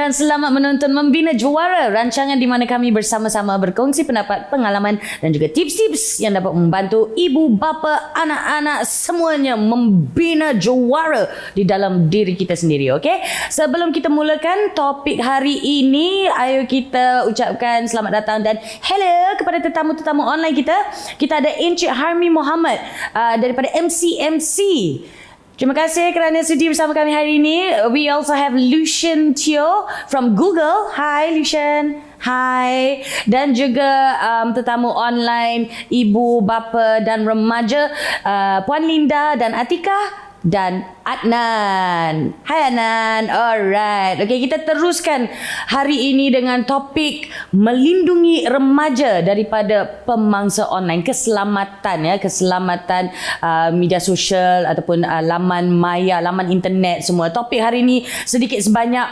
dan selamat menonton Membina Juara, rancangan di mana kami bersama-sama berkongsi pendapat, pengalaman dan juga tips-tips yang dapat membantu ibu, bapa, anak-anak semuanya membina juara di dalam diri kita sendiri. Okey, sebelum kita mulakan topik hari ini, ayo kita ucapkan selamat datang dan hello kepada tetamu-tetamu online kita. Kita ada Encik Harmi Muhammad daripada MCMC. Terima kasih kerana sudi bersama kami hari ini. We also have Lucian Teo from Google. Hi Lucian. Hai. Dan juga tetamu online ibu, bapa dan remaja Puan Linda dan Atika dan Adnan. Hai Adnan. Alright. Okay, kita teruskan hari ini dengan topik melindungi remaja daripada pemangsa online. Keselamatan ya, keselamatan media sosial ataupun laman maya, laman internet semua. Topik hari ini sedikit sebanyak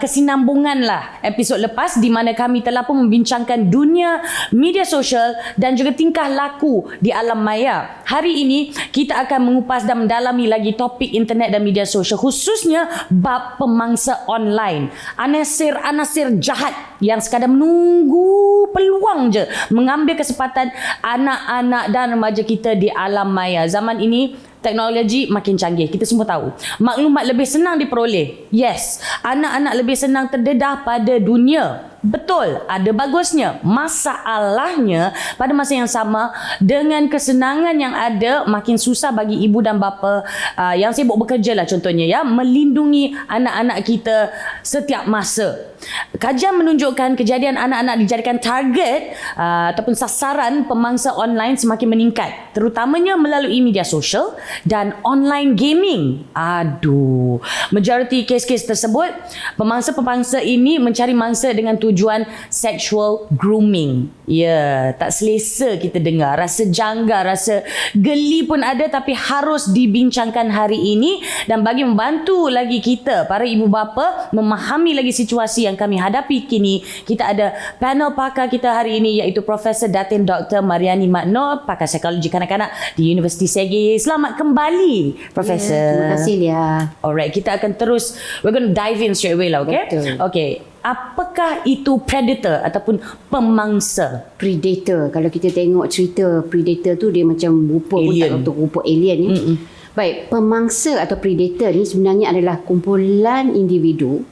kesinambungan lah episod lepas di mana kami telah pun membincangkan dunia media sosial dan juga tingkah laku di alam maya. Hari ini kita akan mengupas dan mendalami lagi topik internet dan media sosial, khususnya bab pemangsa online. Anasir-anasir jahat yang sekadar menunggu peluang je mengambil kesempatan anak-anak dan remaja kita di alam maya. Zaman ini teknologi makin canggih, kita semua tahu. Maklumat lebih senang diperoleh. Yes, anak-anak lebih senang terdedah pada dunia. Betul, ada bagusnya. Masalahnya, pada masa yang sama, dengan kesenangan yang ada, makin susah bagi ibu dan bapa yang sibuk bekerja lah contohnya ya, melindungi anak-anak kita setiap masa. Kajian menunjukkan kejadian anak-anak dijadikan target ataupun sasaran pemangsa online semakin meningkat, terutamanya melalui media sosial dan online gaming. Aduh, majoriti kes-kes tersebut, pemangsa-pemangsa ini mencari mangsa dengan tujuan sexual grooming. Ya, tak selesa kita dengar, rasa janggal, rasa geli pun ada, tapi harus dibincangkan hari ini. Dan bagi membantu lagi kita, para ibu bapa, memahami lagi situasi yang kami hadapi kini, kita ada panel pakar kita hari ini iaitu Profesor Datin Dr. Mariani Makno, pakar psikologi kanak-kanak di Universiti Segi. Selamat kembali Profesor. Terima kasih Lia. Alright, kita akan terus, we're going to dive in straight away lah, okay? Betul. Okay, apakah itu predator ataupun pemangsa? Predator, kalau kita tengok cerita predator tu dia macam rupa alien. Untuk rupa alien ni. Baik, pemangsa atau predator ni sebenarnya adalah kumpulan individu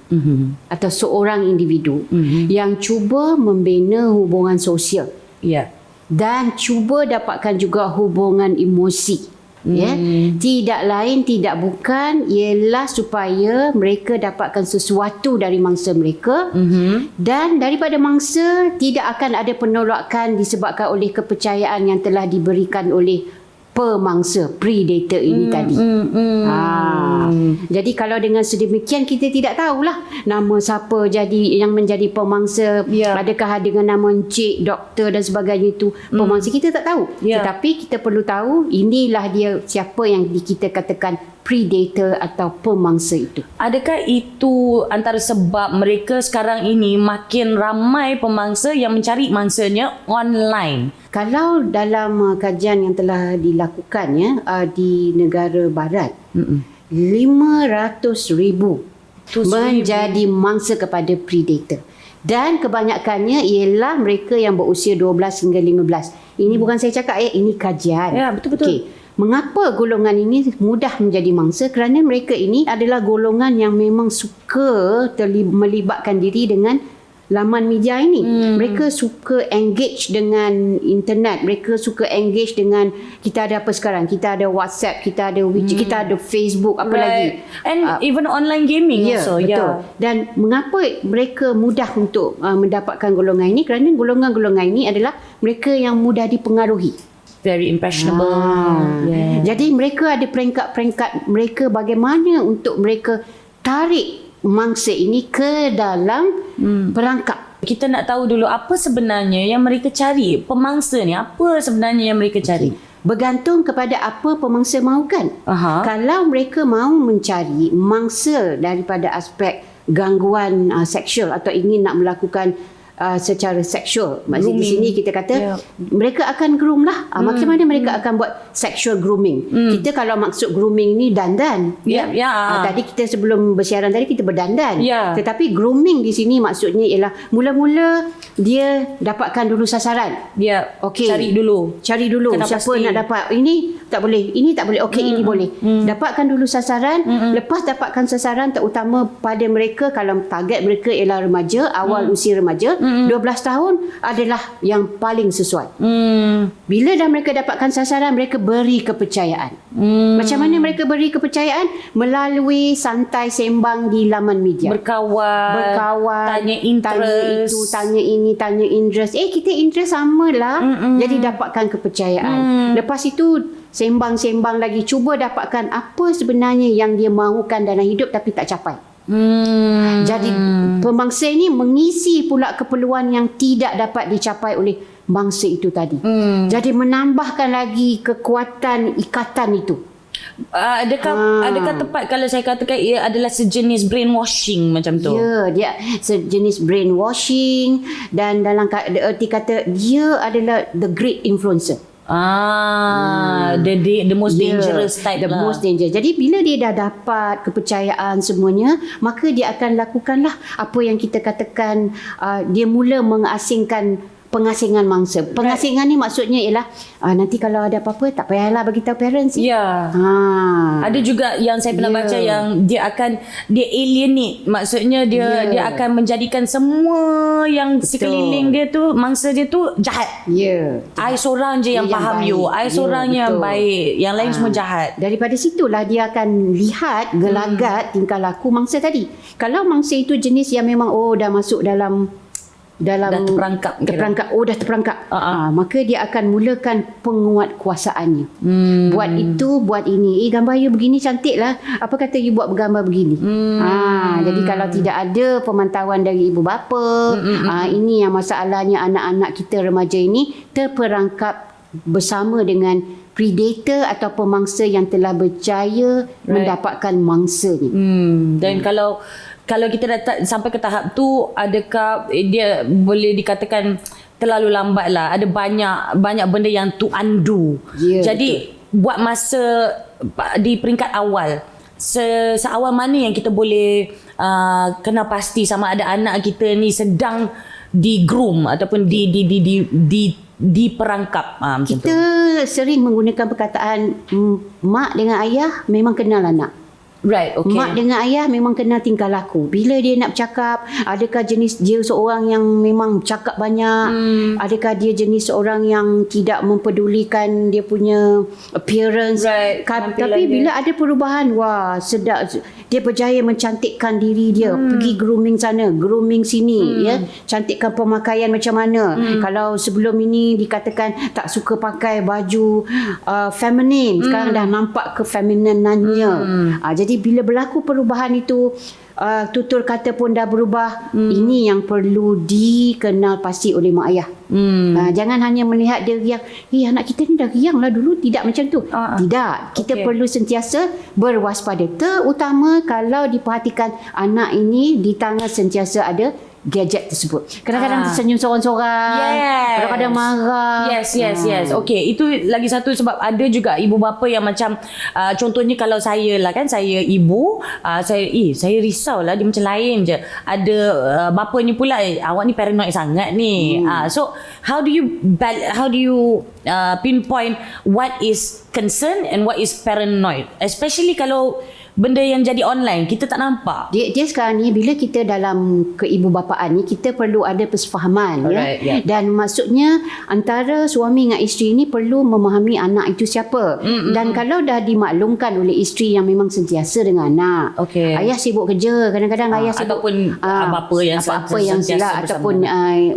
atau seorang individu yang cuba membina hubungan sosial. Ya. Dan cuba dapatkan juga hubungan emosi. Ya, tidak lain tidak bukan ialah supaya mereka dapatkan sesuatu dari mangsa mereka, dan daripada mangsa tidak akan ada penolakan disebabkan oleh kepercayaan yang telah diberikan oleh pemangsa predator ini tadi. Jadi kalau dengan sedemikian kita tidak tahulah nama siapa jadi yang menjadi pemangsa. Adakah dengan nama encik, doktor dan sebagainya itu pemangsa, kita tak tahu. Tetapi kita perlu tahu inilah dia siapa yang kita katakan predator atau pemangsa itu. Adakah itu antara sebab mereka sekarang ini makin ramai pemangsa yang mencari mangsanya online? Kalau dalam kajian yang telah dilakukan di negara barat, 500,000 menjadi mangsa kepada predator. Dan kebanyakannya ialah mereka yang berusia 12 hingga 15. Ini bukan saya cakap ini kajian. Ya, betul-betul. Okay. Mengapa golongan ini mudah menjadi mangsa? Kerana mereka ini adalah golongan yang memang suka melibatkan diri dengan laman media ini. Mereka suka engage dengan internet. Mereka suka engage dengan, kita ada apa sekarang? Kita ada WhatsApp, kita ada WeChat, kita ada Facebook, apa lagi? And even online gaming also. Betul. Dan mengapa mereka mudah untuk mendapatkan golongan ini? Kerana golongan-golongan ini adalah mereka yang mudah dipengaruhi. Very impressionable. Jadi mereka ada peringkat-peringkat mereka bagaimana untuk mereka tarik mangsa ini ke dalam perangkap. Kita nak tahu dulu apa sebenarnya yang mereka cari. Pemangsa ni apa sebenarnya yang mereka cari? Bergantung kepada apa pemangsa mahukan. Kalau mereka mahu mencari mangsa daripada aspek gangguan seksual atau ingin nak melakukan secara seksual. Maksudnya di Grooming. sini kita kata mereka akan groom lah. Macam mana mereka akan buat sexual grooming? Kita kalau maksud grooming ni dandan. Tadi kita sebelum bersiaran tadi kita berdandan. Tetapi grooming di sini maksudnya ialah mula-mula dia dapatkan dulu sasaran. Okey. Cari dulu. Kena siapa pasti nak dapat ini tak boleh, ini tak boleh. Okey, ini boleh. Dapatkan dulu sasaran. Lepas dapatkan sasaran, terutama pada mereka kalau target mereka ialah remaja, awal usia remaja, 12 tahun adalah yang paling sesuai. Bila dah mereka dapatkan sasaran, mereka beri kepercayaan. Macam mana mereka beri kepercayaan? Melalui santai sembang di laman media. Berkawan, tanya interest, tanya ini, tanya interest. Kita interest sama lah. Jadi dapatkan kepercayaan. Lepas itu sembang-sembang lagi, cuba dapatkan apa sebenarnya yang dia mahukan dalam hidup tapi tak capai. Jadi pemangsa ini mengisi pula keperluan yang tidak dapat dicapai oleh mangsa itu tadi. Jadi menambahkan lagi kekuatan ikatan itu. Adakah tepat kalau saya katakan ia adalah sejenis brainwashing macam tu? Dia sejenis brainwashing, dan dalam erti kata dia adalah the great influencer. The most dangerous type the lah. most dangerous. Jadi bila dia dah dapat kepercayaan semuanya, maka dia akan lakukanlah apa yang kita katakan, dia mula mengasingkan pengasingan mangsa. Pengasingan ni maksudnya ialah nanti kalau ada apa-apa tak payahlah bagi tahu parents. Ada juga yang saya pernah baca yang dia alienate. Maksudnya dia akan menjadikan semua yang sekeliling dia tu, mangsa dia tu jahat. I seorang je yang faham you. I seorang yang baik. Yang lain semua jahat. Daripada situlah dia akan lihat gelagat tingkah laku mangsa tadi. Kalau mangsa itu jenis yang memang dah masuk dalam dah terperangkap. Dah terperangkap. Maka dia akan mulakan penguatkuasaannya. Buat itu, buat ini. Gambar you begini cantik lah. Apa kata you buat gambar begini? Jadi kalau tidak ada pemantauan dari ibu bapa, ini yang masalahnya, anak-anak kita remaja ini terperangkap bersama dengan predator atau pemangsa yang telah berjaya mendapatkan mangsanya. Dan kalau kita dah sampai ke tahap tu, adakah dia boleh dikatakan terlalu lambat lah? Ada banyak benda yang to undo. Jadi buat masa di peringkat awal, seawal mana yang kita boleh kena pasti sama ada anak kita ni sedang di-groom ataupun diperangkap. Kita sering menggunakan perkataan mak dengan ayah memang kenal anak. Mak dengan ayah memang kenal tingkah laku. Bila dia nak bercakap, adakah jenis dia seorang yang memang cakap banyak, adakah dia jenis seorang yang tidak mempedulikan dia punya appearance. Tapi bila ada perubahan, sedap, dia berjaya mencantikkan diri dia. Pergi grooming sana, grooming sini, cantikkan pemakaian macam mana. Kalau sebelum ini dikatakan tak suka pakai baju feminin, sekarang dah nampak kefeminenannya. Jadi bila berlaku perubahan itu, tutur kata pun dah berubah. Ini yang perlu dikenal pasti oleh mak ayah. Jangan hanya melihat dia riang. Anak kita ni dah riang lah, dulu tidak macam tu. Tidak. Kita perlu sentiasa berwaspada. Terutama kalau diperhatikan anak ini di tangan sentiasa ada gadget tersebut. Kadang-kadang tersenyum seorang-seorang, kadang-kadang marah. Yes. Okey, itu lagi satu sebab ada juga ibu bapa yang macam contohnya kalau saya lah kan, saya ibu, saya risau lah dia macam lain je. Ada bapa ni pula, awak ni paranoid sangat ni. So how do you pinpoint what is concern and what is paranoid, especially kalau benda yang jadi online kita tak nampak. Dia sekarang ni bila kita dalam keibubapaan ni, kita perlu ada persefahaman. Dan maksudnya antara suami dengan isteri ni perlu memahami anak itu siapa. Dan kalau dah dimaklumkan oleh isteri yang memang sentiasa dengan anak, ayah sibuk kerja, kadang-kadang ayah sibuk, ataupun apa-apa yang silap, ataupun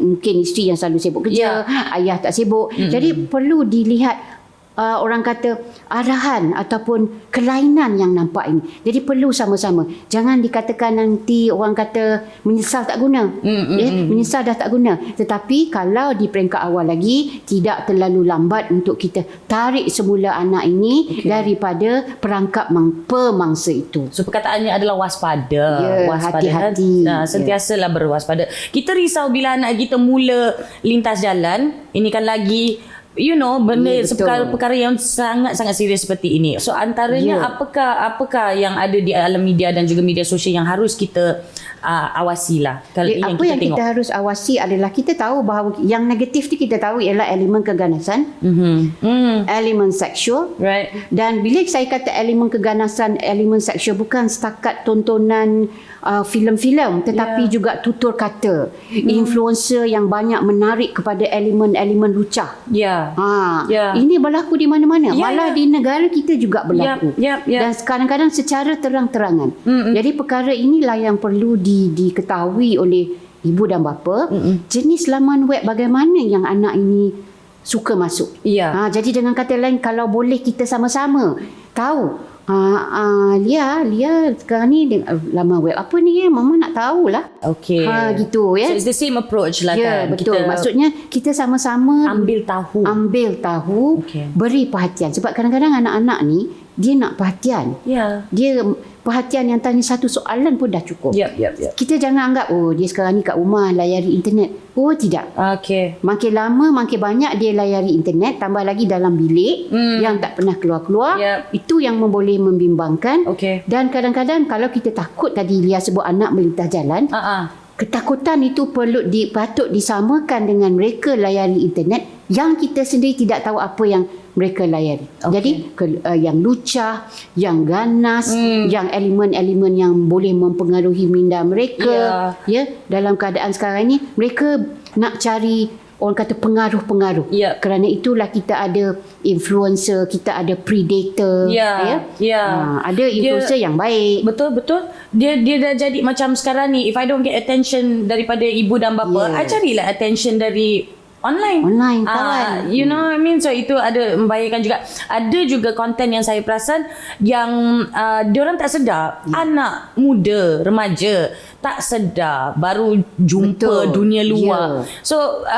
mungkin isteri yang selalu sibuk kerja, ayah tak sibuk. Jadi perlu dilihat orang kata arahan ataupun kelainan yang nampak ini. Jadi perlu sama-sama. Jangan dikatakan nanti orang kata menyesal tak guna. Menyesal dah tak guna. Tetapi kalau di peringkat awal lagi, tidak terlalu lambat untuk kita tarik semula anak ini daripada perangkap pemangsa itu. So perkataannya adalah waspada. Hati-hati. Sentiasalah berwaspada. Kita risau bila anak kita mula lintas jalan. Ini kan lagi benda perkara yang sangat-sangat serius seperti ini. So antaranya apakah yang ada di alam media dan juga media sosial yang harus kita awasilah. Kalau apa yang kita harus awasi adalah kita tahu bahawa yang negatif ni kita tahu ialah elemen keganasan, elemen seksual. Right. Dan bila saya kata elemen keganasan, elemen seksual bukan setakat tontonan filem-filem tetapi juga tutur kata, influencer yang banyak menarik kepada elemen-elemen lucah. Ini berlaku di mana-mana. Malah di negara kita juga berlaku. Dan kadang-kadang secara terang-terangan. Jadi perkara inilah yang perlu diketahui oleh ibu dan bapa. Jenis laman web bagaimana yang anak ini suka masuk. Jadi dengan kata lain, kalau boleh kita sama-sama tahu Lia sekarang ni laman web apa ni ya, mama nak tahulah. Okey. Gitu ya. So it's the same approach lah kan. Betul. Maksudnya kita sama-sama ambil tahu. Beri perhatian. Sebab kadang-kadang anak-anak ni dia nak perhatian. Dia perhatian yang tanya satu soalan pun dah cukup. Kita jangan anggap dia sekarang ni kat rumah layari internet. Tidak. Makin lama makin banyak dia layari internet, tambah lagi dalam bilik yang tak pernah keluar-keluar. Itu yang boleh membimbangkan. Dan kadang-kadang kalau kita takut tadi Lia sebut anak melintas jalan, ketakutan itu patut disamakan dengan mereka layari internet yang kita sendiri tidak tahu apa yang mereka layari. Jadi yang lucah, yang ganas, yang elemen-elemen yang boleh mempengaruhi minda mereka. Dalam keadaan sekarang ini mereka nak cari orang kata pengaruh-pengaruh. Kerana itulah kita ada influencer, kita ada predator. Ada influencer yang baik. Betul. Dia dah jadi macam sekarang ni, if I don't get attention daripada ibu dan bapa, I carilah attention dari online kawan. You know what I mean? So itu ada membahayakan juga. Ada juga konten yang saya perasan yang diorang tak sedar, anak muda, remaja tak sedar baru jumpa dunia luar. So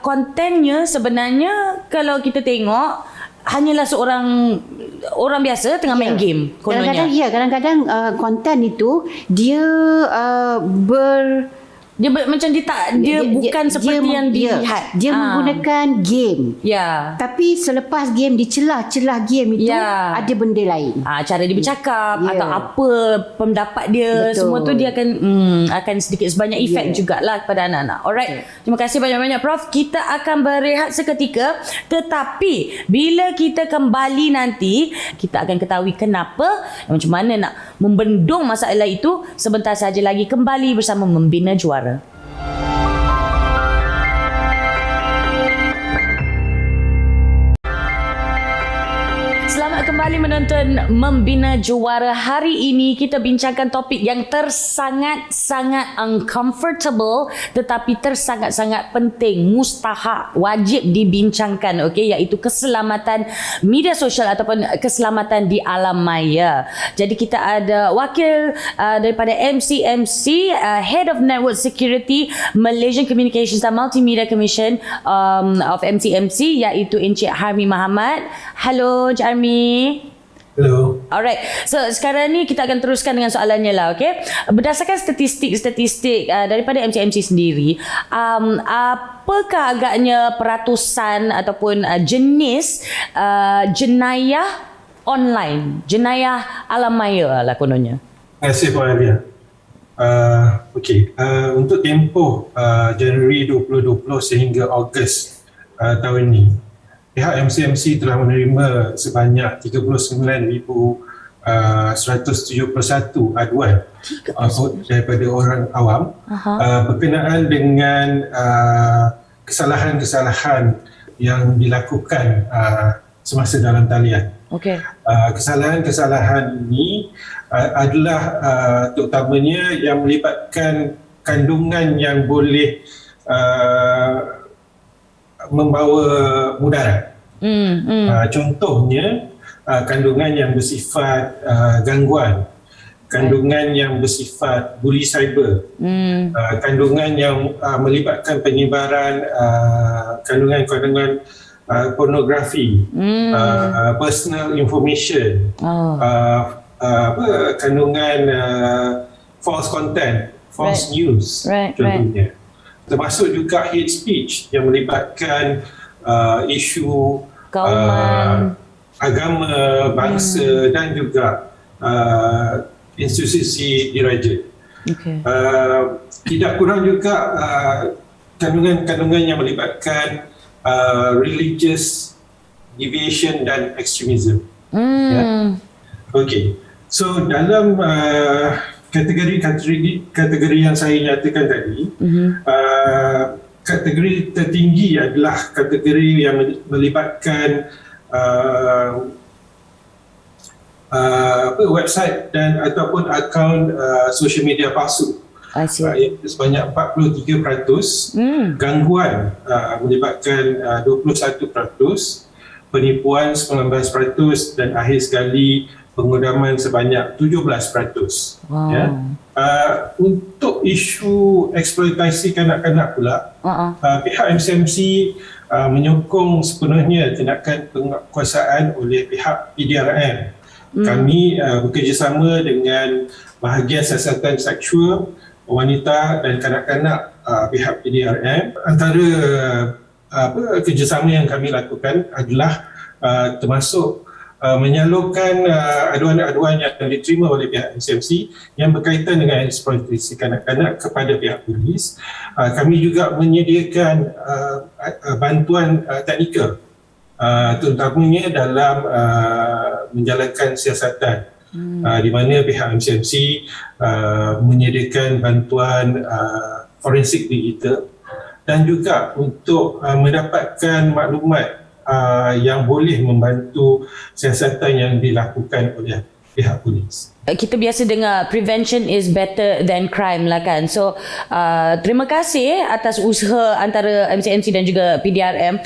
kontennya sebenarnya kalau kita tengok hanyalah seorang orang biasa tengah main game kononnya. Kadang-kadang konten itu dia macam dia bukan seperti yang dilihat. Dia menggunakan game. Tapi selepas game, di celah-celah game itu ada benda lain. Cara dia bercakap atau apa pendapat dia, semua tu dia akan sedikit sebanyak efek jugalah kepada anak-anak. Alright. Terima kasih banyak-banyak Prof. Kita akan berehat seketika, tetapi bila kita kembali nanti, kita akan ketahui kenapa dan macam mana nak membendung masalah itu. Sebentar saja lagi kembali bersama Membina Juara. Selamat kembali menonton Membina Juara. Hari ini kita bincangkan topik yang tersangat-sangat uncomfortable tetapi tersangat-sangat penting, mustahak, wajib dibincangkan, iaitu keselamatan media sosial ataupun keselamatan di alam maya. Jadi kita ada wakil daripada MCMC, Head of Network Security Malaysian Communications and Multimedia Commission of MCMC, iaitu Encik Harmi Muhammad. Hello Encik Harmi. Hello. Alright. So sekarang ni kita akan teruskan dengan soalannya lah, Berdasarkan statistik daripada MCMC sendiri, apakah agaknya peratusan ataupun jenis jenayah online, jenayah alam maya lah kononnya? Terima kasih Puan Alia. Untuk tempoh Januari 2020 sehingga Ogos tahun ini, pihak MCMC telah menerima sebanyak 39,171 aduan daripada orang awam berkenaan dengan kesalahan-kesalahan yang dilakukan semasa dalam talian. Kesalahan-kesalahan ini adalah terutamanya yang melibatkan kandungan yang boleh membawa mudarat. Contohnya kandungan yang bersifat gangguan, kandungan yang bersifat bully cyber, kandungan yang melibatkan penyebaran kandungan-kandungan pornografi, personal information, kandungan false content, false news contohnya. Termasuk juga hate speech yang melibatkan isu agama, bangsa dan juga institusi diraja. Tidak kurang juga kandungan-kandungan yang melibatkan religious deviation dan extremism. Okey. So dalam kategori yang saya nyatakan tadi, kategori tertinggi adalah kategori yang melibatkan website dan ataupun akaun social media palsu. Sebanyak 43%, gangguan melibatkan 21%, penipuan 19% dan akhir sekali pengudaman sebanyak 17%. Ya. Untuk isu eksploitasi kanak-kanak pula, pihak MCMC menyokong sepenuhnya tindakan penguasaan oleh pihak PDRM. Kami bekerjasama dengan bahagian siasatan seksual wanita dan kanak-kanak pihak PDRM. Antara kerjasama yang kami lakukan adalah termasuk menyalurkan aduan-aduan yang diterima oleh pihak MCMC yang berkaitan dengan eksploitasi kanak-kanak kepada pihak polis. Kami juga menyediakan bantuan teknikal, terutamanya dalam menjalankan siasatan, di mana pihak MCMC menyediakan bantuan forensik digital dan juga untuk mendapatkan maklumat yang boleh membantu siasatan yang dilakukan oleh pihak polis. Kita biasa dengar prevention is better than crime lah kan. So terima kasih atas usaha antara MCMC dan juga PDRM.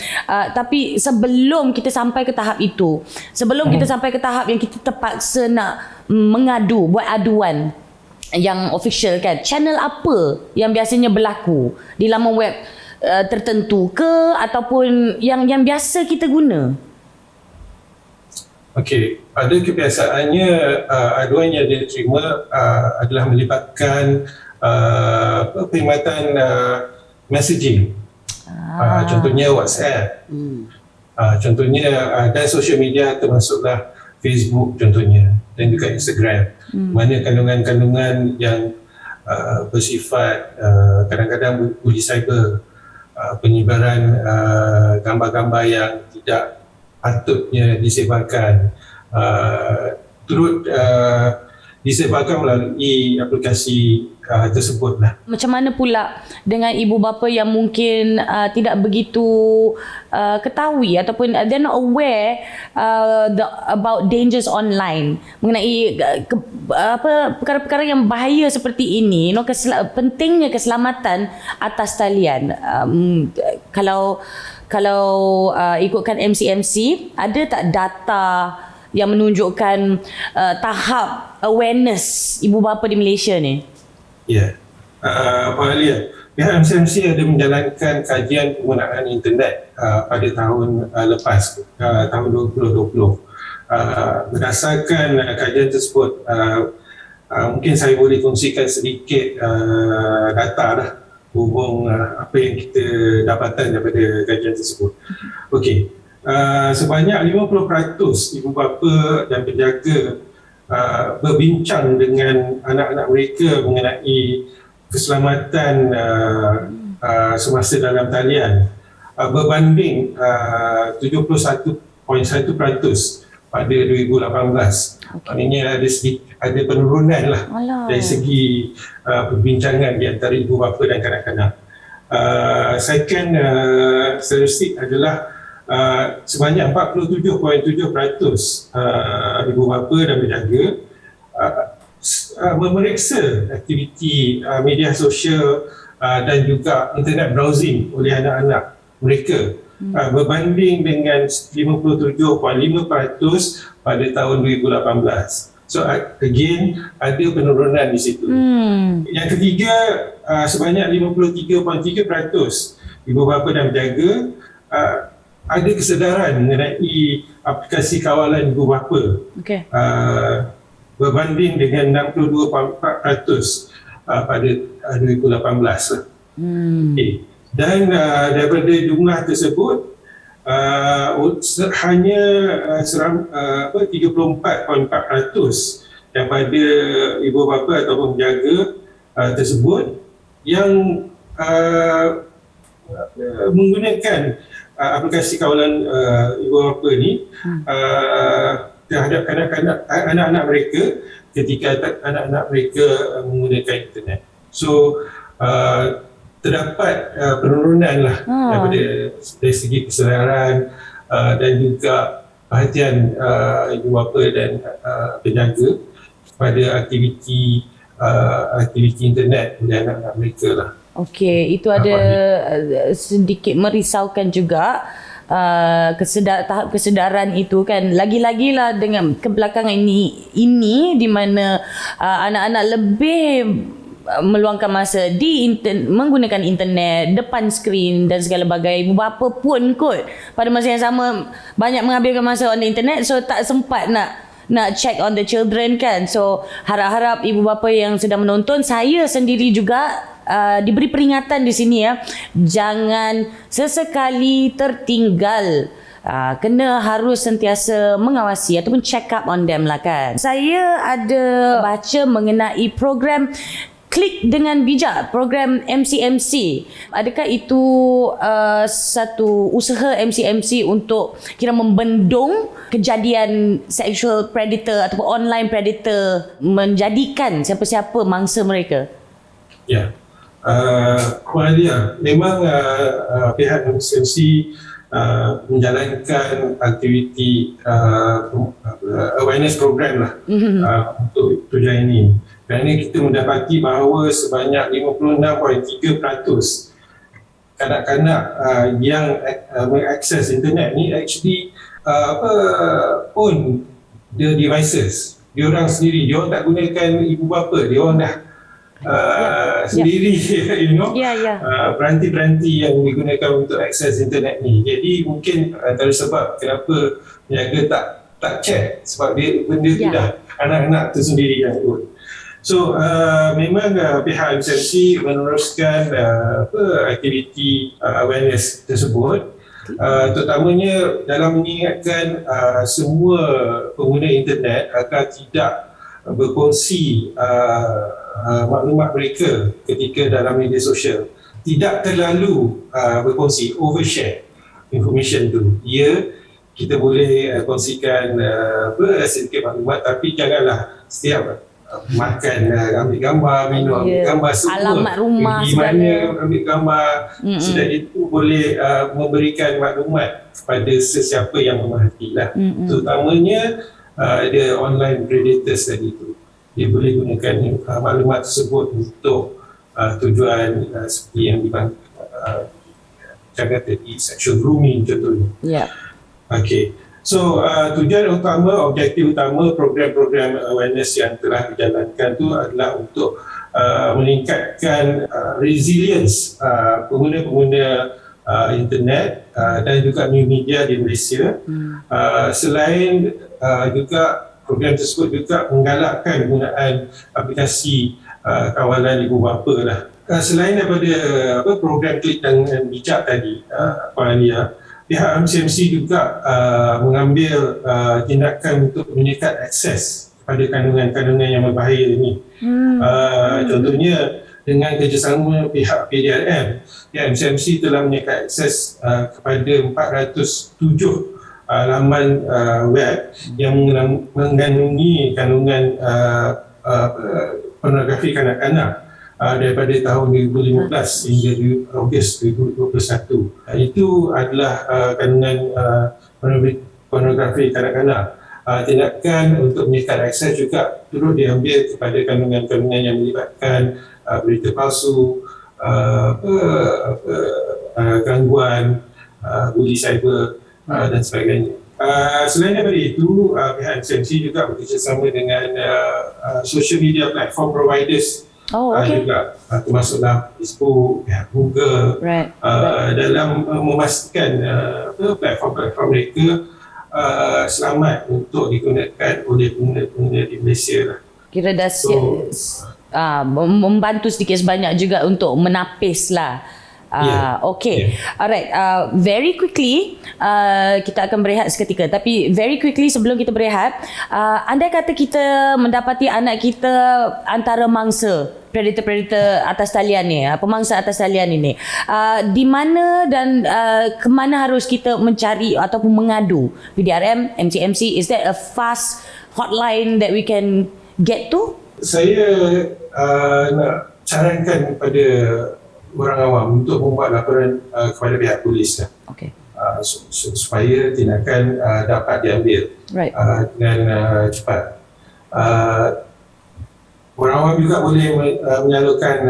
Tapi sebelum kita sampai ke tahap itu, sebelum kita sampai ke tahap yang kita terpaksa nak mengadu, buat aduan yang official kan, channel apa yang biasanya berlaku di laman web tertentu ke ataupun yang biasa kita guna? Okey, pada kebiasaannya aduan yang diterima adalah melibatkan perkhidmatan messaging. Contohnya WhatsApp. Contohnya dan social media termasuklah Facebook contohnya dan juga Instagram. Mana kandungan-kandungan yang bersifat kadang-kadang bully cyber, penyebaran gambar-gambar yang tidak patutnya disebarkan, turut disebarkan melalui aplikasi tersebutlah. Macam mana pula dengan ibu bapa yang mungkin tidak begitu ketahui ataupun they're not aware about dangers online, mengenai perkara-perkara yang bahaya seperti ini, pentingnya keselamatan atas talian. Kalau ikutkan MCMC, ada tak data yang menunjukkan tahap awareness ibu bapa di Malaysia ni? Ya, Pak Alia, pihak MCMC ada menjalankan kajian penggunaan internet pada tahun lepas, tahun 2020. Berdasarkan kajian tersebut, mungkin saya boleh kongsikan sedikit data lah hubung apa yang kita dapatkan daripada kajian tersebut. Okey, sebanyak 50% ibu bapa dan penjaga berbincang dengan anak-anak mereka mengenai keselamatan semasa dalam talian, berbanding 71.1% pada 2018. Maknanya ada penurunan lah dari segi perbincangan di antara ibu bapa dan kanak-kanak. Second statistik adalah sebanyak 47.7% ibu bapa dan penjaga memeriksa aktiviti media sosial dan juga internet browsing oleh anak-anak mereka berbanding dengan 57.5% pada tahun 2018. So again ada penurunan di situ. Yang ketiga, sebanyak 53.3% ibu bapa dan penjaga ada kesedaran mengenai aplikasi kawalan ibu bapa. Okay. Berbanding dengan 62.4% pada 2018. Okay. Dan daripada jumlah tersebut hanya 34.4% daripada ibu bapa ataupun penjaga tersebut yang menggunakan aplikasi kawalan ibu bapa ni terhadap anak-anak mereka ketika anak-anak mereka menggunakan internet. So terdapat penurunan lah daripada dari segi kesedaran dan juga perhatian ibu bapa dan penjaga pada aktiviti internet oleh anak-anak mereka lah. Okey, itu ada sedikit merisaukan juga. Tahap kesedaran itu kan lagi-lagi lah dengan kebelakangan ini di mana anak-anak lebih meluangkan masa menggunakan internet, depan skrin dan segala bagai. Ibu bapa pun kot pada masa yang sama banyak menghabiskan masa on the internet, so tak sempat nak check on the children kan. So harap-harap ibu bapa yang sedang menonton, saya sendiri juga diberi peringatan di sini ya, jangan sesekali tertinggal. Kena harus sentiasa mengawasi ataupun check up on them lah kan. Saya ada baca mengenai program Klik dengan Bijak, program MCMC. Adakah itu satu usaha MCMC untuk kira membendung kejadian sexual predator ataupun online predator menjadikan siapa-siapa mangsa mereka? Ya. Memang pihak MCMC menjalankan aktiviti awareness program lah untuk tujuan ini. Kerana kita mendapati bahawa sebanyak 56.3% kanak-kanak yang mengakses internet ni actually own the devices. Diorang sendiri, diorang tak gunakan ibu bapa, diorang dah sendiri peranti-peranti yang digunakan untuk akses internet ni. Jadi mungkin antara sebab kenapa penjaga tak check, sebab benda tu dah anak-anak tu sendiri yang own. So memang pihak MCMC meneruskan aktiviti awareness tersebut, terutamanya dalam mengingatkan semua pengguna internet agar tidak berkongsi maklumat mereka ketika dalam media sosial. Tidak terlalu berkongsi, overshare information tu. Ya, kita boleh kongsikan sedikit maklumat, tapi janganlah setiap makan, ambil gambar, minum, ambil gambar semua. Alamat rumah di mana ambil gambar. Sudah itu boleh memberikan maklumat kepada sesiapa yang memerhati lah. Terutamanya ada online predators tadi tu. Dia boleh gunakan maklumat tersebut untuk tujuan seperti yang cakap tadi, sexual grooming contohnya. Ya. Okay. So tujuan utama, objektif utama program-program awareness yang telah dijalankan tu adalah untuk meningkatkan resilience pengguna-pengguna internet dan juga new media di Malaysia. Selain juga program tersebut juga menggalakkan penggunaan aplikasi kawalan ibu bapa lah. Selain daripada program Klik dengan Bijak tadi, Puan Alia, pihak MCMC juga mengambil tindakan untuk menyekat akses kepada kandungan-kandungan yang berbahaya ini. Contohnya dengan kerjasama pihak PDRM, pihak MCMC telah menyekat akses kepada 407 laman web yang mengandungi kandungan pornografi kanak-kanak daripada tahun 2015 hingga Ogos 2021. Itu adalah kandungan pornografi kanak-kanak. Tindakan untuk menyekat akses juga turut diambil kepada kandungan-kandungan yang melibatkan berita palsu, gangguan bully cyber dan sebagainya. Selain daripada itu, pihak SMC juga bekerjasama dengan social media platform providers juga, termasuklah Facebook, pihak Google, dalam memastikan platform-platform mereka selamat untuk digunakan oleh pengguna-pengguna di Malaysia lah. Kira dah membantu sedikit sebanyak juga untuk menapis lah. Okay. Alright. Very quickly, kita akan berehat seketika. Tapi very quickly sebelum kita berehat, andai kata kita mendapati anak kita antara mangsa predator-predator atas talian ni, pemangsa atas talian ini, di mana dan ke mana harus kita mencari ataupun mengadu? PDRM, MCMC, is there a fast hotline that we can get to? Saya nak sarankan kepada orang awam untuk membuat laporan kepada pihak polis lah. Okay. Supaya tindakan dapat diambil dengan cepat. Orang awam juga boleh menyalurkan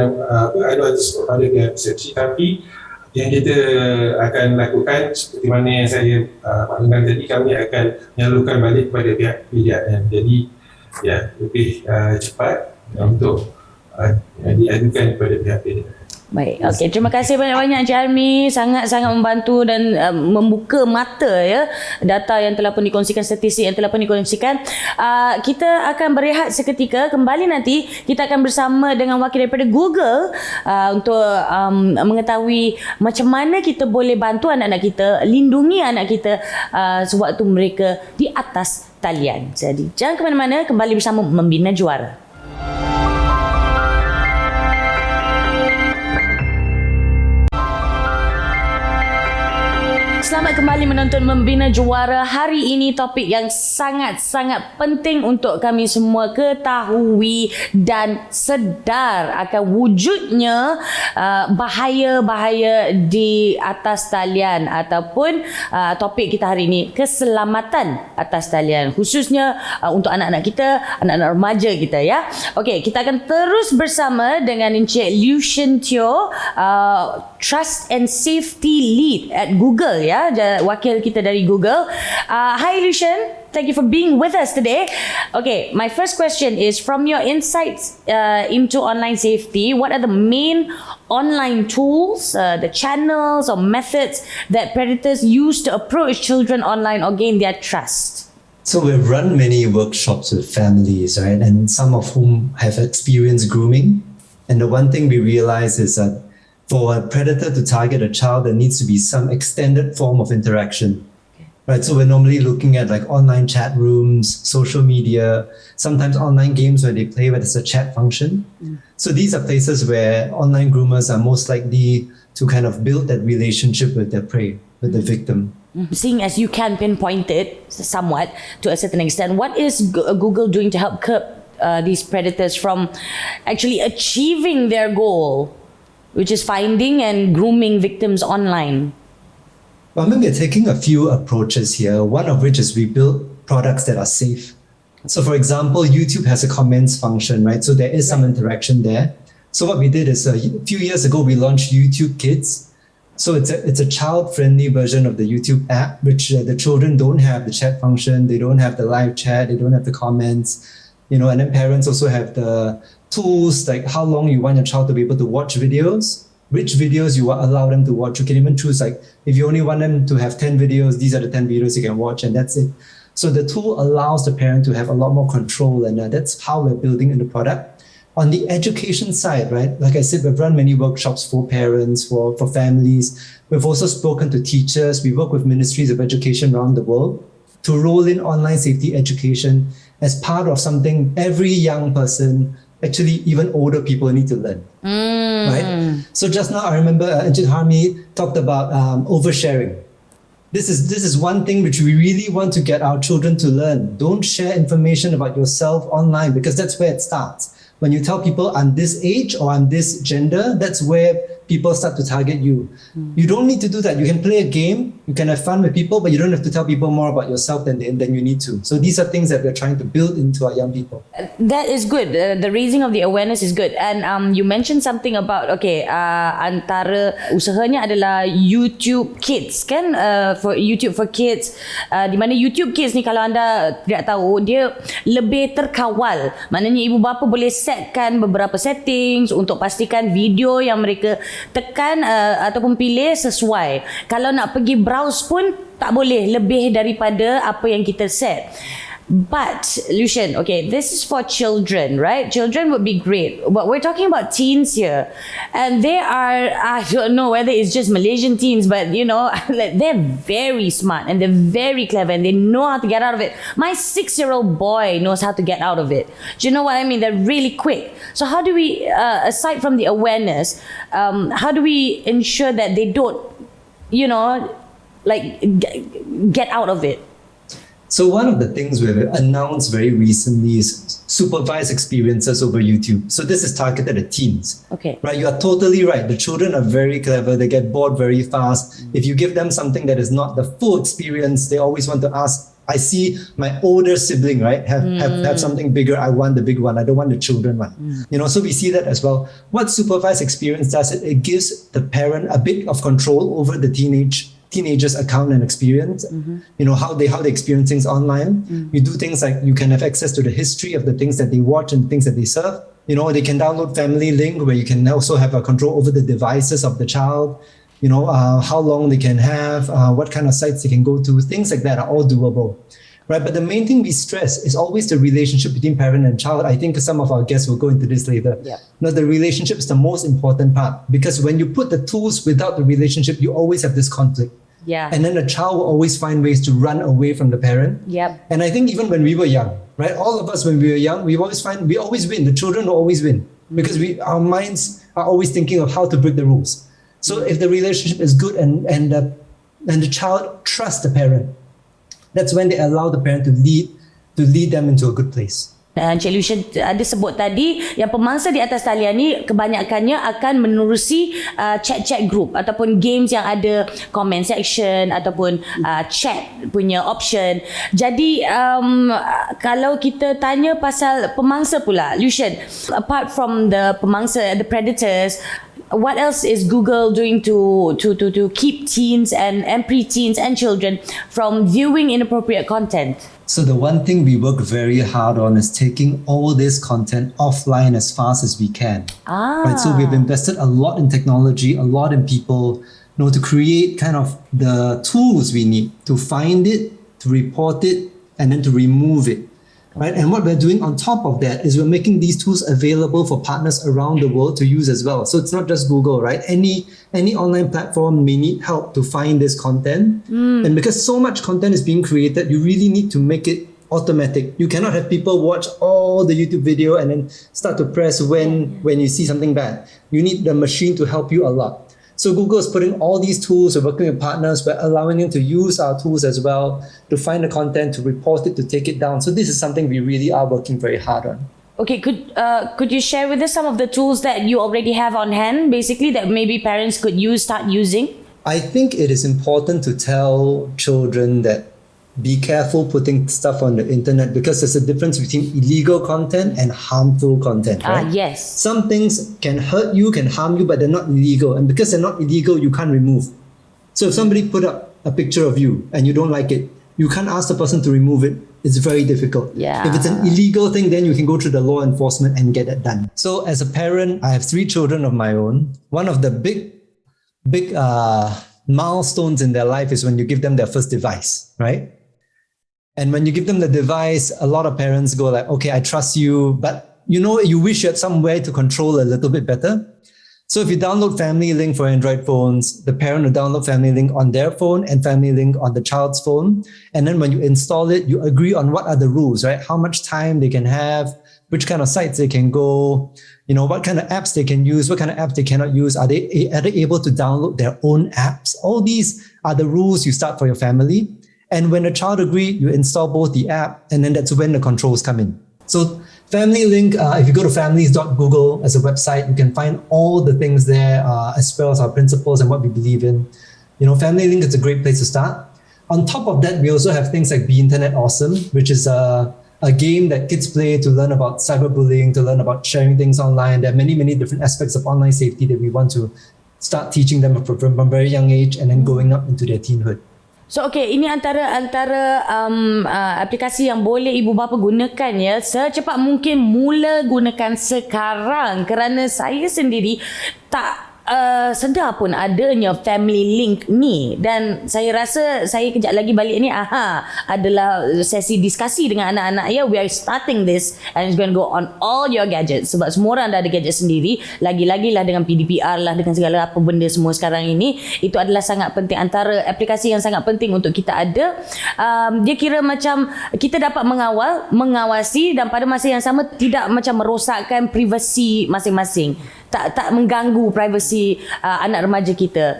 aduan tersebut pada pihak persepsi, tapi yang kita akan lakukan seperti mana yang saya maklumkan tadi, kami akan menyalurkan balik kepada pihak PDRM. Jadi lebih cepat untuk diadukan kepada pihak PDRM. Baik, okey. Terima kasih banyak-banyak Encik Army, sangat-sangat membantu dan membuka mata data yang telah pun dikongsikan, statistik yang telah pun dikongsikan. Kita akan berehat seketika, kembali nanti kita akan bersama dengan wakil daripada Google untuk mengetahui macam mana kita boleh bantu anak-anak kita, lindungi anak kita sewaktu mereka di atas talian. Jadi jangan ke mana-mana, kembali bersama Membina Juara. Selamat kembali menonton Membina Juara. Hari ini topik yang sangat-sangat penting untuk kami semua ketahui dan sedar akan wujudnya bahaya-bahaya di atas talian, ataupun topik kita hari ini, keselamatan atas talian, khususnya untuk anak-anak kita, anak-anak remaja kita ya. Okey, kita akan terus bersama dengan Encik Lucien Teo, Trust and Safety Lead at Google ya, wakil kita dari Google. Hi Lucien, thank you for being with us today. Okay, my first question is, from your insights into online safety, what are the main online tools, the channels or methods that predators use to approach children online or gain their trust? So we've run many workshops with families, right? And some of whom have experienced grooming. And the one thing we realize is that for a predator to target a child, there needs to be some extended form of interaction. Right, so we're normally looking at like online chat rooms, social media, sometimes online games where they play where there's a chat function. So these are places where online groomers are most likely to kind of build that relationship with their prey, with the victim. Seeing as you can pinpoint it somewhat to a certain extent, what is Google doing to help curb these predators from actually achieving their goal, which is finding and grooming victims online? Well, I mean, we're taking a few approaches here, one of which is we build products that are safe. So for example, YouTube has a comments function, right? So there is some interaction there. So what we did is a few years ago, we launched YouTube Kids. So it's a child-friendly version of the YouTube app, which the children don't have the chat function, they don't have the live chat, they don't have the comments, and then parents also have the tools like how long you want your child to be able to watch videos, which videos you allow them to watch. You can even choose like if you only want them to have 10 videos, these are the 10 videos you can watch, and that's it. So the tool allows the parent to have a lot more control, and that's how we're building in the product. On the education side, right, like I said, we've run many workshops for parents, for families. We've also spoken to teachers. We work with ministries of education around the world to roll in online safety education as part of something every young person, actually even older people, need to learn. Right? So just now I remember Encik Harmi talked about oversharing. This is one thing which we really want to get our children to learn. Don't share information about yourself online, because that's where it starts. When you tell people I'm this age or I'm this gender, that's where people start to target you. You don't need to do that. You can play a game, you can have fun with people, but you don't have to tell people more about yourself than you need to. So these are things that we're trying to build into our young people. That is good. The raising of the awareness is good. And you mentioned something about antara usahanya adalah YouTube Kids kan, for YouTube for Kids, di mana YouTube Kids ni, kalau anda tidak tahu, dia lebih terkawal. Maknanya ibu bapa boleh setkan beberapa settings untuk pastikan video yang mereka tekan ataupun pilih sesuai. Kalau nak pergi browse pun tak boleh lebih daripada apa yang kita set. But Lucian, okay, this is for children, right? Children would be great, but we're talking about teens here, and they are, I don't know whether it's just Malaysian teens, but you know, they're very smart and they're very clever and they know how to get out of it. My 6-year-old boy knows how to get out of it. Do you know what I mean? They're really quick. So how do we, aside from the awareness, how do we ensure that they don't, you know, like get out of it? So one of the things we've announced very recently is supervised experiences over YouTube. So this is targeted at teens. Okay. Right, you are totally right. The children are very clever. They get bored very fast. If you give them something that is not the full experience, they always want to ask, I see my older sibling, right, have something bigger. I want the big one. I don't want the children one. You know, so we see that as well. What supervised experience does, it gives the parent a bit of control over the teenager's account and experience. You know, how they experience things online. You do things like you can have access to the history of the things that they watch and things that they surf. You know, they can download Family Link, where you can also have a control over the devices of the child. You know, how long they can have, what kind of sites they can go to. Things like that are all doable. Right, but the main thing we stress is always the relationship between parent and child. I think some of our guests will go into this later. Yeah. No, the relationship is the most important part, because when you put the tools without the relationship, you always have this conflict. Yeah. And then the child will always find ways to run away from the parent. Yep. And I think even when we were young, right, all of us when we were young, we always win. The children will always win, because our minds are always thinking of how to break the rules. So if the relationship is good and the child trusts the parent, that's when they allow the parent to lead them into a good place. Encik Lucian ada sebut tadi yang pemangsa di atas talian ni kebanyakannya akan menerusi chat group ataupun games yang ada comment section ataupun chat punya option. Jadi kalau kita tanya pasal pemangsa pula, Lucian, apart from the pemangsa, the predators, what else is Google doing to keep teens and preteens and children from viewing inappropriate content? So the one thing we work very hard on is taking all this content offline as fast as we can. Right. So we've invested a lot in technology, a lot in people, you know, to create kind of the tools we need to find it, to report it, and then to remove it. Right. And what we're doing on top of that is we're making these tools available for partners around the world to use as well. So it's not just Google, right? Any online platform may need help to find this content. And because so much content is being created, you really need to make it automatic. You cannot have people watch all the YouTube video and then start to press when you see something bad. You need the machine to help you a lot. So Google is putting all these tools, we're working with partners, we're allowing them to use our tools as well to find the content, to report it, to take it down. So this is something we really are working very hard on. Okay, could you share with us some of the tools that you already have on hand, basically, that maybe parents could start using? I think it is important to tell children that be careful putting stuff on the internet, because there's a difference between illegal content and harmful content, right? Yes. Some things can hurt you, can harm you, but they're not illegal. And because they're not illegal, you can't remove. So if somebody put up a picture of you and you don't like it, you can't ask the person to remove it. It's very difficult. Yeah. If it's an illegal thing, then you can go through the law enforcement and get it done. So as a parent, I have 3 children of my own. One of the big milestones in their life is when you give them their first device, right? And when you give them the device, a lot of parents go like, okay, I trust you, but you know, you wish you had some way to control a little bit better. So if you download Family Link for Android phones, the parent will download Family Link on their phone and Family Link on the child's phone. And then when you install it, you agree on what are the rules, right? How much time they can have, which kind of sites they can go, you know, what kind of apps they can use, what kind of apps they cannot use. Are they able to download their own apps? All these are the rules you start for your family. And when the child agrees, you install both the app, and then that's when the controls come in. So Family Link, if you go to families.google as a website, you can find all the things there, as well as our principles and what we believe in. Family Link is a great place to start. On top of that, we also have things like Be Internet Awesome, which is a game that kids play to learn about cyberbullying, to learn about sharing things online. There are many, many different aspects of online safety that we want to start teaching them from a very young age and then going up into their teenhood. So okay, ini antara aplikasi yang boleh ibu bapa gunakan ya. Secepat mungkin mula gunakan sekarang, kerana saya sendiri tak sedar pun adanya Family Link ni, dan saya rasa saya kejap lagi balik ni adalah sesi diskusi dengan anak-anak ya. We are starting this and it's going to go on all your gadgets, sebab semua orang dah ada gadget sendiri. Lagi-lagi lah dengan PDPR lah, dengan segala apa benda semua sekarang ini, itu adalah sangat penting. Antara aplikasi yang sangat penting untuk kita ada, dia kira macam kita dapat mengawasi dan pada masa yang sama tidak macam merosakkan privasi masing-masing, tak mengganggu privasi anak remaja kita.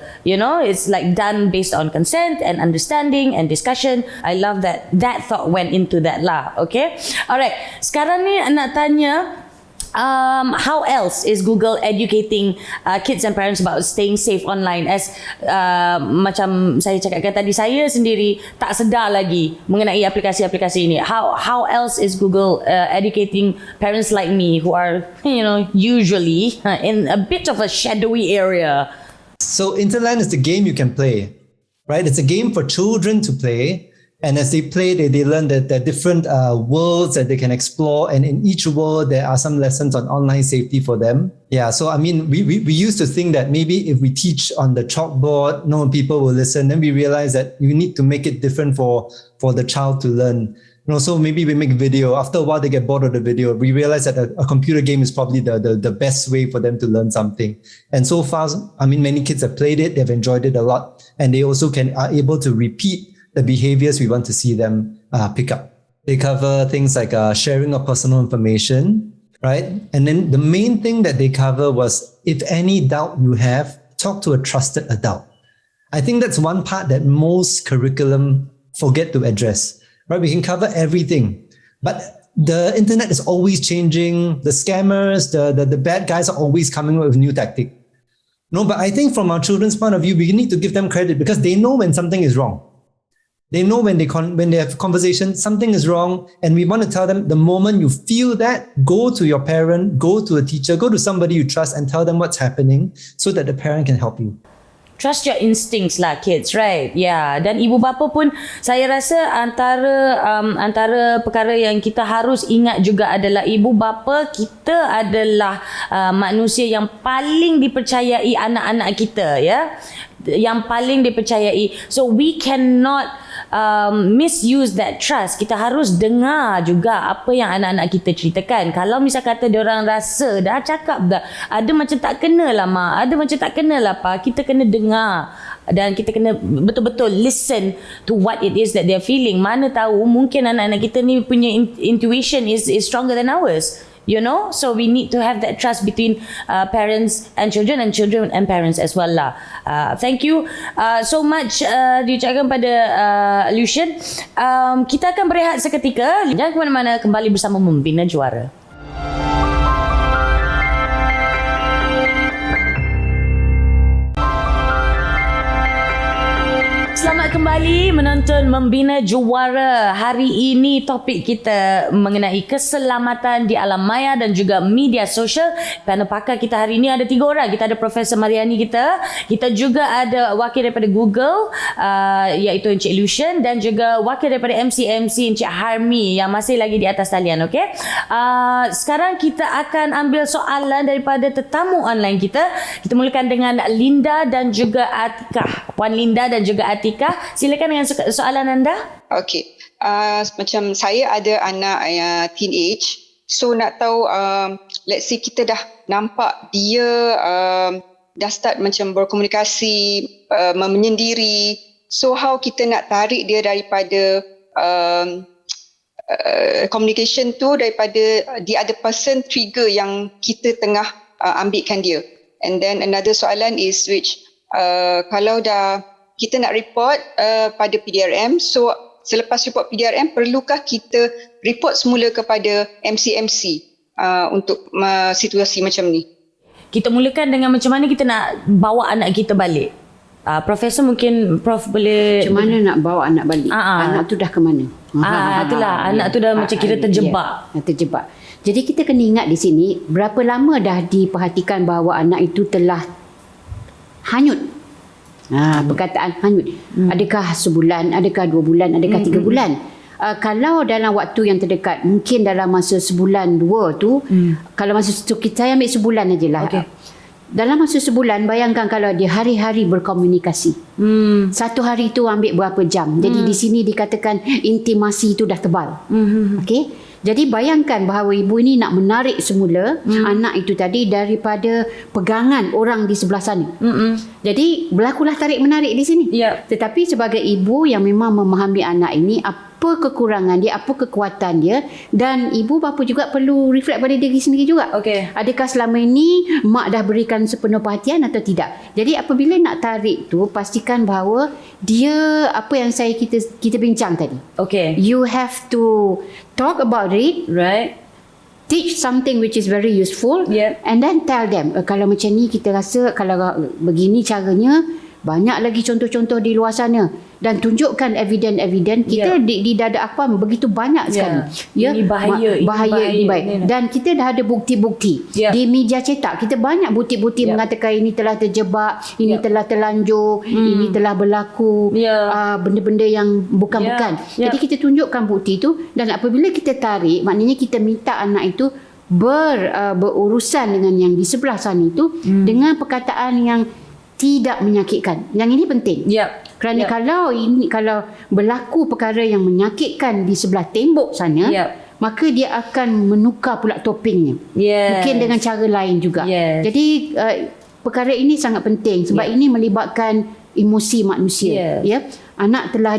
It's like done based on consent and understanding and discussion. I love that thought went into that lah. Okay, alright, sekarang ni nak tanya, how else is Google educating kids and parents about staying safe online? As macam saya cakapkan tadi, saya sendiri tak sedar lagi mengenai aplikasi-aplikasi ini. How else is Google educating parents like me who are usually in a bit of a shadowy area? So Interland is the game you can play, right? It's a game for children to play. And as they play, they learn that there are different worlds that they can explore. And in each world, there are some lessons on online safety for them. Yeah, so I mean, we used to think that maybe if we teach on the chalkboard, no people will listen. Then we realize that you need to make it different for the child to learn. So maybe we make video. After a while, they get bored of the video. We realize that a computer game is probably the best way for them to learn something. And so far, I mean, many kids have played it. They've enjoyed it a lot. And they also are able to repeat the behaviors we want to see them pick up. They cover things like sharing of personal information, right? And then the main thing that they cover was, if any doubt you have, talk to a trusted adult. I think that's one part that most curriculum forget to address, right? We can cover everything, but the internet is always changing. The scammers, the bad guys are always coming up with new tactic. No, but I think from our children's point of view, we need to give them credit because they know when something is wrong. They know when they have conversation, something is wrong, and we want to tell them the moment you feel that, go to your parent, go to a teacher, go to somebody you trust and tell them what's happening so that the parent can help you. Trust your instincts lah kids, right? Yeah. Dan ibu bapa pun, saya rasa antara perkara yang kita harus ingat juga adalah ibu bapa kita adalah manusia yang paling dipercayai anak-anak kita, ya. Yang paling dipercayai. So we cannot misuse that trust. Kita harus dengar juga apa yang anak-anak kita ceritakan. Kalau misal kata diorang rasa dah cakap dah, ada macam tak kena lah mak, ada macam tak kena lah pa, kita kena dengar dan kita kena betul-betul listen to what it is that they're feeling. Mana tahu mungkin anak-anak kita ni punya intuition is stronger than ours. So we need to have that trust between parents and children and parents as well lah. Thank you so much diucapkan pada Lucian. Kita akan berehat seketika. Jangan ke mana-mana, kembali bersama Membina Juara. Selamat kembali menonton Membina Juara. Hari ini topik kita mengenai keselamatan di alam maya dan juga media sosial. Panel pakar kita hari ini ada 3 orang. Kita ada Profesor Mariani kita juga ada wakil daripada Google iaitu Encik Lucian, dan juga wakil daripada MC Encik Harmi yang masih lagi di atas talian. Okay? Sekarang kita akan ambil soalan daripada tetamu online kita. Kita mulakan dengan Linda dan juga Atikah. Puan Linda dan juga Atikah, silakan dengan soalan anda. Okey, macam saya ada anak teenage, so nak tahu let's say kita dah nampak dia dah start macam berkomunikasi, menyendiri, so how kita nak tarik dia daripada communication tu, daripada the other person trigger yang kita tengah ambilkan dia. And then another soalan is which kalau dah kita nak report pada PDRM, so selepas report PDRM, perlukah kita report semula kepada MC untuk situasi macam ni? Kita mulakan dengan macam mana kita nak bawa anak kita balik. Profesor, mungkin Prof boleh... Macam mana nak bawa anak balik? Anak tu dah ke mana? Itulah, anak tu dah macam kira terjebak. Terjebak. Jadi kita kena ingat di sini, berapa lama dah diperhatikan bahawa anak itu telah hanyut. Perkataan hanyut. Adakah sebulan, adakah 2 bulan, adakah 3 bulan? Kalau dalam waktu yang terdekat, mungkin dalam masa sebulan 2 tu, kalau masa tu saya ambil sebulan ajalah. Okay. Dalam masa sebulan, bayangkan kalau dia hari-hari berkomunikasi. Satu hari tu ambil berapa jam. Jadi di sini dikatakan intimasi itu dah tebal. Okey. Jadi bayangkan bahawa ibu ini nak menarik semula anak itu tadi daripada pegangan orang di sebelah sana. Jadi berlakulah tarik menarik di sini. Yep. Tetapi sebagai ibu yang memang memahami anak ini, apa kekurangan dia, apa kekuatan dia, dan ibu bapa juga perlu reflect pada diri sendiri juga. Okey. Adakah selama ini mak dah berikan sepenuh perhatian atau tidak? Jadi apabila nak tarik tu, pastikan bahawa dia apa yang kita bincang tadi. Okay. You have to talk about it, Right. teach something which is very useful, Yep. and then tell them, kalau macam ni kita rasa, kalau begini caranya, banyak lagi contoh-contoh di luar sana, dan tunjukkan evidence kita di dada akhwam begitu banyak sekali. Ini bahaya, ini baik. Dan kita dah ada bukti-bukti di media cetak. Kita banyak bukti-bukti mengatakan ini telah terjebak, ini telah terlanjur, ini telah berlaku, benda-benda yang bukan-bukan. Jadi kita tunjukkan bukti itu, dan apabila kita tarik, maknanya kita minta anak itu berurusan dengan yang di sebelah sana itu dengan perkataan yang tidak menyakitkan. Yang ini penting. Kerana kalau berlaku perkara yang menyakitkan di sebelah tembok sana, maka dia akan menukar pula topingnya. Mungkin dengan cara lain juga. Jadi perkara ini sangat penting sebab ini melibatkan emosi manusia. Anak telah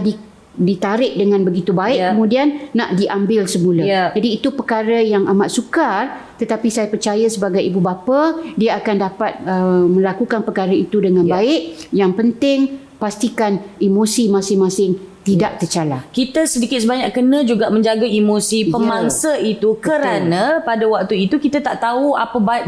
ditarik dengan begitu baik, kemudian nak diambil semula. Jadi itu perkara yang amat sukar, tetapi saya percaya sebagai ibu bapa, dia akan dapat melakukan perkara itu dengan baik. Yang penting pastikan emosi masing-masing tidak tercalar. Kita sedikit sebanyak kena juga menjaga emosi pemangsa itu, kerana pada waktu itu kita tak tahu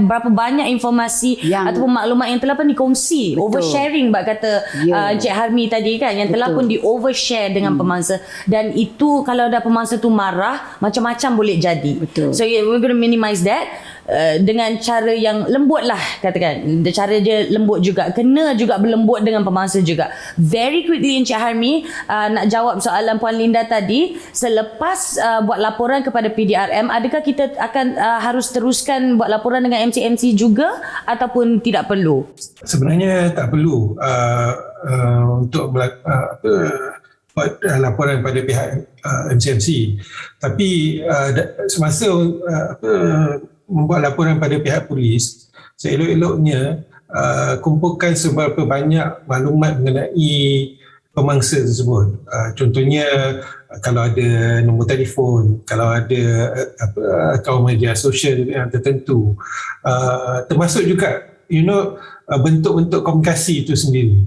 berapa banyak informasi ataupun maklumat yang telah pun dikongsi. Oversharing kata Encik Harmi tadi kan, yang telah pun di overshare dengan pemangsa, dan itu kalau ada pemangsa tu marah, macam-macam boleh jadi. So we're going to minimize that dengan cara yang lembut lah, katakan. Cara dia lembut juga, kena juga berlembut dengan pemangsa juga. Very quickly Encik Harmi, nak jawab soalan Puan Linda tadi, selepas buat laporan kepada PDRM, adakah kita akan harus teruskan buat laporan dengan MC juga ataupun tidak perlu? Sebenarnya tak perlu untuk buat laporan pada pihak MC. Tapi semasa membuat laporan pada pihak polis, seelok-eloknya kumpulkan seberapa banyak maklumat mengenai pemangsa tersebut. Contohnya kalau ada nombor telefon, kalau ada akaun media sosial yang tertentu, termasuk juga bentuk-bentuk komunikasi itu sendiri.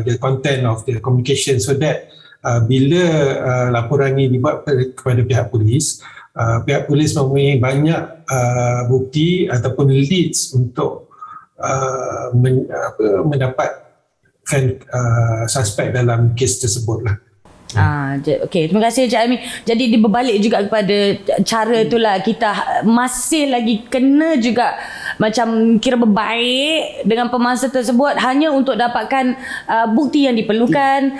The content of the communication, so that bila laporan ini dibuat kepada pihak polis mempunyai banyak bukti ataupun leads untuk mendapatkan suspek dalam kes tersebut lah. Okay, terima kasih Encik Harmi. Jadi dia berbalik juga kepada cara itulah, kita masih lagi kena juga macam kira berbaik dengan pemangsa tersebut hanya untuk dapatkan bukti yang diperlukan.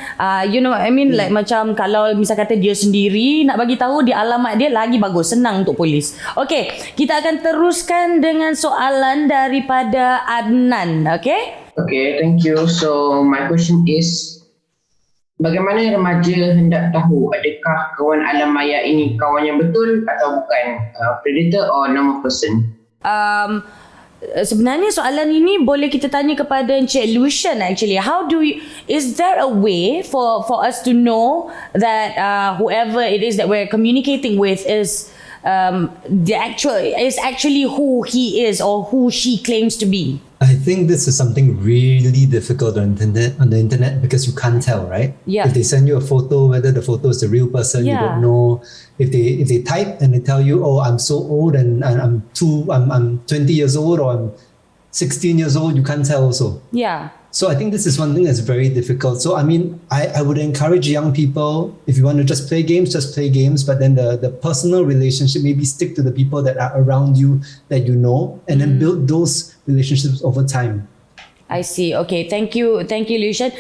You know what I mean? Like macam kalau misal kata dia sendiri nak bagi tahu di alamat dia, lagi bagus, senang untuk polis. Okay, kita akan teruskan dengan soalan daripada Adnan. Okay, thank you. So my question is, bagaimana remaja hendak tahu adakah kawan alam maya ini kawan yang betul atau bukan, predator or normal person? Sebenarnya soalan ini boleh kita tanya kepada Encik Lucian actually. Is there a way for us to know that whoever it is that we're communicating with is the actual is actually who he is or who she claims to be? I think this is something really difficult on the internet because you can't tell, right? Yeah. If they send you a photo, whether the photo is the real person, you Yeah. don't know. If they type and they tell you, oh, I'm so old and I'm 20 years old or I'm 16 years old, you can't tell also. Yeah. So I think this is one thing that's very difficult. So I mean, I would encourage young people, if you want to just play games, but then the personal relationship, maybe stick to the people that are around you that you know, and then build those relationships over time. I see. Okay, thank you Lucian.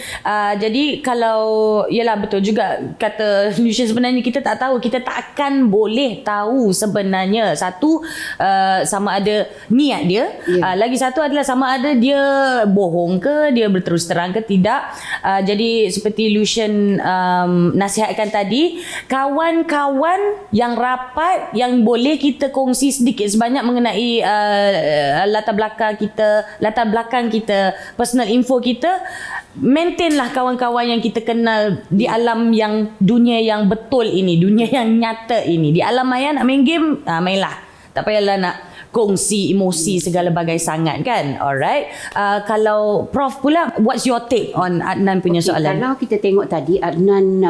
Jadi kalau yalah betul juga kata Lucian, sebenarnya kita tak tahu, kita tak akan boleh tahu sebenarnya satu sama ada niat dia, lagi satu adalah sama ada dia bohong ke, dia berterus terang ke tidak. Jadi seperti Lucian nasihatkan tadi, kawan-kawan yang rapat yang boleh kita kongsi sedikit sebanyak mengenai latar belakang kita, personal info kita, maintainlah kawan-kawan yang kita kenal di alam yang dunia yang betul ini, dunia yang nyata ini. Di alam maya nak main game, mainlah. Tak payahlah nak kongsi emosi segala bagai sangat kan. Alright. Kalau Prof pula, what's your take on Adnan punya soalan? Kalau kita tengok tadi Adnan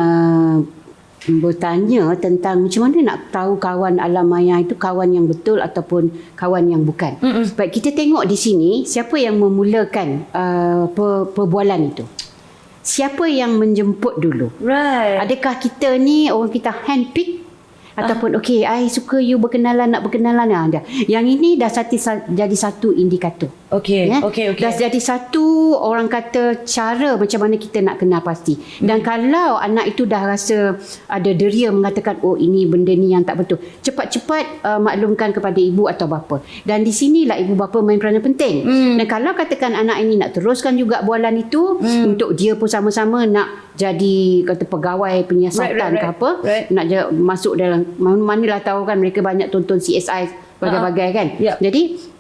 bertanya tentang macam mana nak tahu kawan alam maya itu kawan yang betul ataupun kawan yang bukan. Baik, kita tengok di sini siapa yang memulakan perbualan itu. Siapa yang menjemput dulu? Right. Adakah kita ni orang kita handpick ataupun okey, I suka you nak berkenalan dah. Yang ini dah jadi satu indikator. Okay. Dah jadi satu orang kata cara macam mana kita nak kenal pasti. Dan kalau anak itu dah rasa ada deria mengatakan oh ini benda ni yang tak betul, cepat-cepat maklumkan kepada ibu atau bapa. Dan di sinilah ibu bapa main peranan penting. Dan kalau katakan anak ini nak teruskan juga bualan itu untuk dia pun sama-sama nak jadi kata pegawai penyiasatan ke apa, nak masuk dalam manalah tahu kan mereka banyak tonton CSI bagai-bagai kan. Jadi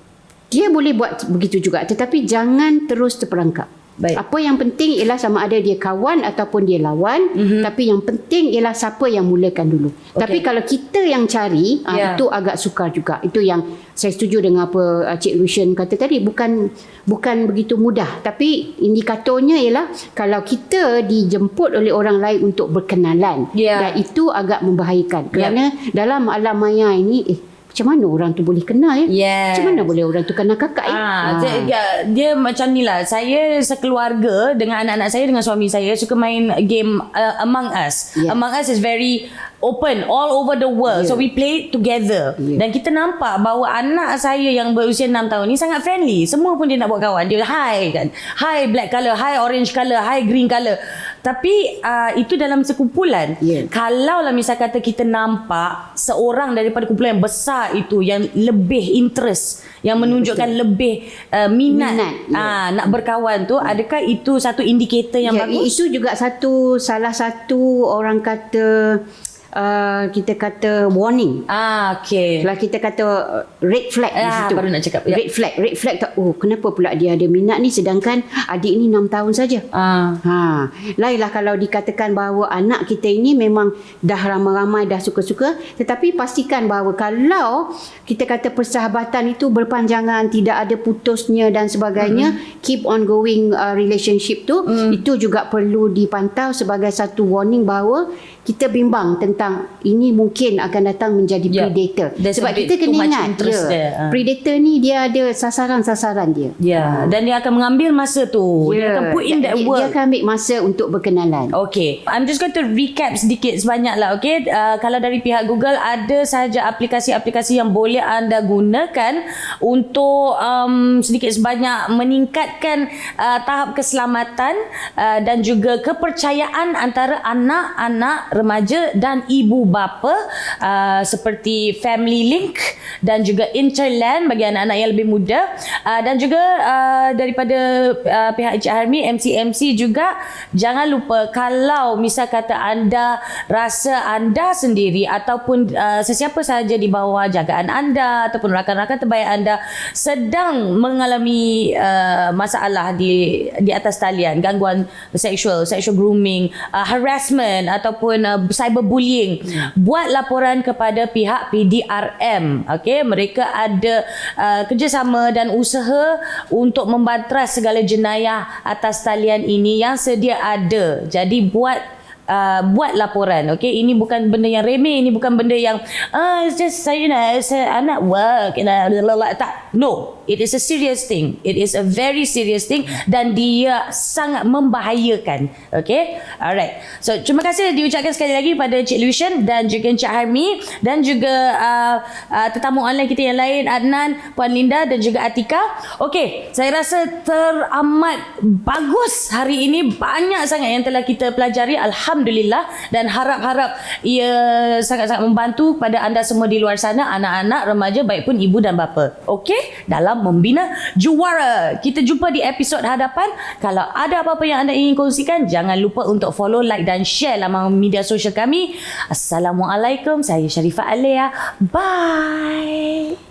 dia boleh buat begitu juga, tetapi jangan terus terperangkap. Baik. Apa yang penting ialah sama ada dia kawan ataupun dia lawan, tapi yang penting ialah siapa yang mulakan dulu. Tapi kalau kita yang cari, itu agak sukar juga. Itu yang saya setuju dengan apa Cik Lucian kata tadi, bukan begitu mudah. Tapi indikatornya ialah kalau kita dijemput oleh orang lain untuk berkenalan, dan itu agak membahayakan. Kerana dalam alam maya ini macam mana orang tu boleh kenal Macam mana boleh orang tu kenal kakak dia macam ni lah. Saya sekeluarga dengan anak-anak saya, dengan suami saya suka main game Among Us. Among Us is very open all over the world. So we play it together. Dan kita nampak bahawa anak saya yang berusia 6 tahun ni sangat friendly. Semua pun dia nak buat kawan. Dia hi kan. Hi black colour, hi orange colour, hi green colour. Tapi itu dalam sekumpulan. Kalau lah misal kata kita nampak seorang daripada kumpulan yang besar itu yang lebih interest, yang menunjukkan lebih minat nak berkawan tu, adakah itu satu indikator yang bagus? Itu juga salah satu orang kata kita kata warning. Okay. Kalau kita kata red flag di situ. Baru nak cakap. Red flag tak, kenapa pula dia ada minat ni sedangkan adik ni 6 tahun saja. Lainlah kalau dikatakan bahawa anak kita ini memang dah ramai-ramai dah suka-suka, tetapi pastikan bahawa kalau kita kata persahabatan itu berpanjangan, tidak ada putusnya dan sebagainya, keep on going relationship tu, itu juga perlu dipantau sebagai satu warning bahawa kita bimbang tentang ini mungkin akan datang menjadi predator. Sebab kita kena ingat predator ni dia ada sasaran-sasaran dia. Dan dia akan mengambil masa tu. Dia akan put in that work. Dia akan ambil masa untuk berkenalan. Okay, I'm just going to recap sedikit sebanyak lah. Okay, kalau dari pihak Google ada sahaja aplikasi-aplikasi yang boleh anda gunakan untuk sedikit sebanyak meningkatkan tahap keselamatan dan juga kepercayaan antara anak-anak remaja dan ibu bapa, seperti Family Link, dan juga Interland bagi anak-anak yang lebih muda, dan juga daripada pihak Encik Harmi, MC juga, jangan lupa kalau misal kata anda rasa anda sendiri ataupun sesiapa sahaja di bawah jagaan anda ataupun rakan-rakan terbaik anda sedang mengalami masalah di atas talian, gangguan sexual grooming, harassment ataupun cyberbullying, buat laporan kepada pihak PDRM. Okey, mereka ada kerjasama dan usaha untuk membantras segala jenayah atas talian ini yang sedia ada. Jadi buat laporan. Okay, ini bukan benda yang remeh, ini bukan benda yang it's just I'm not work tak. No, it is a serious thing. It is a very serious thing dan dia sangat membahayakan. Okay, alright. So terima kasih diucapkan sekali lagi pada Cik Lucian dan juga Encik Harmi dan juga tetamu online kita yang lain, Adnan, Puan Linda dan juga Atika. Okay, saya rasa teramat bagus hari ini, banyak sangat yang telah kita pelajari. Alhamdulillah, dan harap-harap ia sangat-sangat membantu pada anda semua di luar sana, anak-anak, remaja, baik pun ibu dan bapa. Okey, dalam Membina Juara. Kita jumpa di episod hadapan. Kalau ada apa-apa yang anda ingin kongsikan, jangan lupa untuk follow, like dan share laman media sosial kami. Assalamualaikum. Saya Sharifah Alea. Bye.